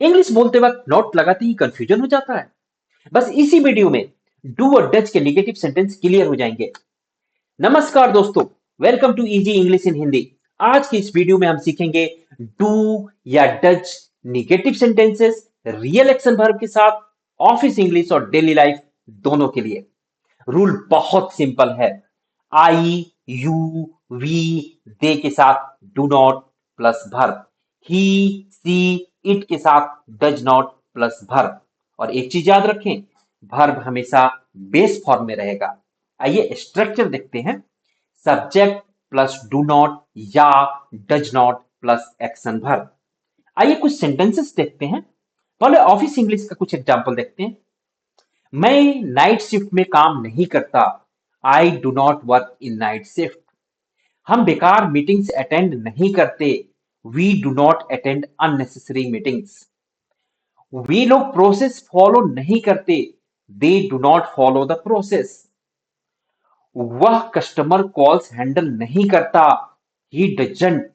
English बोलते वक्त not लगाते ही कंफ्यूजन हो जाता है। बस इसी वीडियो में डू और डच के नेगेटिव सेंटेंस क्लियर हो जाएंगे। नमस्कार दोस्तों, welcome to easy English in Hindi. आज की इस वीडियो में हम सीखेंगे डू या does negative sentences real action verb के साथ, ऑफिस इंग्लिश और डेली लाइफ दोनों के लिए। रूल बहुत सिंपल है। आई, यू, वी, दे के साथ do not plus verb, he, she, it के साथ डज नॉट प्लस वर्ब। और एक चीज याद रखें, वर्ब हमेशा बेस फॉर्म में रहेगा। आइए स्ट्रक्चर देखते हैं। सब्जेक्ट प्लस डू नॉट या does not plus action verb. आइए कुछ सेंटेंसेस देखते हैं। पहले ऑफिस इंग्लिश का कुछ एग्जांपल देखते हैं। मैं नाइट शिफ्ट में काम नहीं करता। I do not work in night shift. हम बेकार मीटिंग्स अटेंड नहीं करते। We do not attend unnecessary meetings. वे लोग प्रोसेस फॉलो नहीं करते। They do not follow the process. वह कस्टमर कॉल्स हैंडल नहीं करता। He doesn't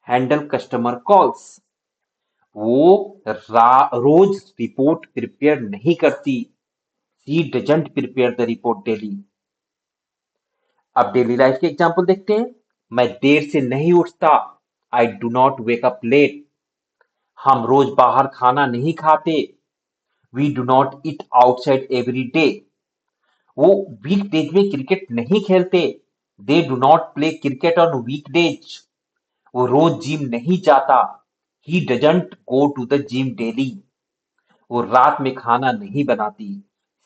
handle customer calls. वो रोज रिपोर्ट प्रिपेयर नहीं करती। She doesn't prepare the report daily. अब डेली लाइफ के एग्जांपल देखते हैं। मैं देर से नहीं उठता। आई do not wake up late. हम रोज बाहर खाना नहीं खाते। We do not eat outside every day. वो वीकडेज में क्रिकेट नहीं खेलते। They do not play cricket on weekdays. वो रोज जिम नहीं जाता। He doesn't go to the gym daily. वो रात में खाना नहीं बनाती।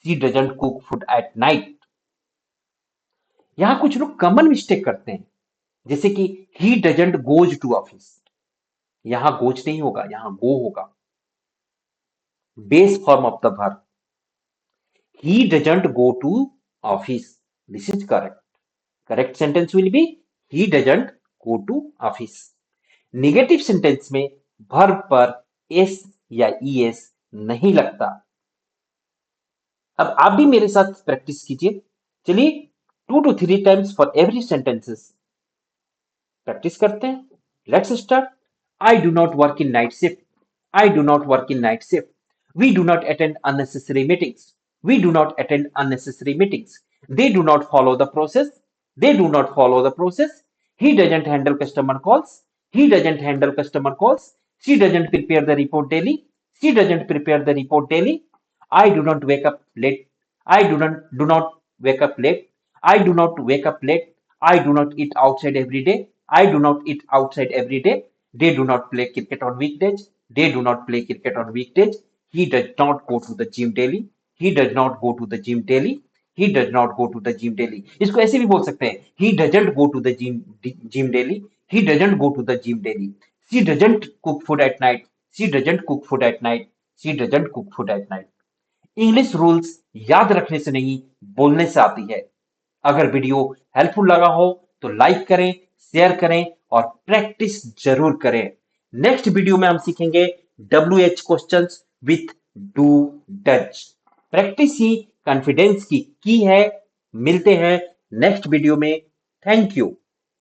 She doesn't cook food at night. यहाँ कुछ लोग कॉमन मिस्टेक करते हैं, जैसे कि he doesn't goes to office. यहां गोज नहीं होगा, यहां गो होगा। Base form of the verb. He doesn't go to office. This is correct. Correct sentence will be he doesn't go to office. Negative sentence में verb पर S या ES नहीं लगता। अब आप भी मेरे साथ प्रैक्टिस कीजिए। चलिए 2 to 3 times for every sentences practice करते हैं। Let's start. I do not work in night shift. I do not work in night shift. We do not attend unnecessary meetings. We do not attend unnecessary meetings. They do not follow the process. They do not follow the process. He doesn't handle customer calls. He doesn't handle customer calls. She doesn't prepare the report daily. She doesn't prepare the report daily. I do not wake up late. I do not wake up late. I do not wake up late. I do not eat outside every day. I do not eat outside every day. They do not play cricket on weekdays. They do not play cricket on weekdays. He does not go to the gym daily. He does not go to the gym daily. He does not go to the gym daily. इसको ऐसे भी बोल सकते हैं। He doesn't go to the gym daily. He doesn't go to the gym daily. She doesn't cook food at night. She doesn't cook food at night. She doesn't cook food at night. English rules याद रखने से नहीं, बोलने से आती है। अगर video helpful लगा हो तो लाइक करें, शेयर करें और प्रैक्टिस जरूर करें। नेक्स्ट वीडियो में हम सीखेंगे WH questions with do Dutch. Practice he confidence की है। मिलते हैं नेक्स्ट वीडियो में। Thank you.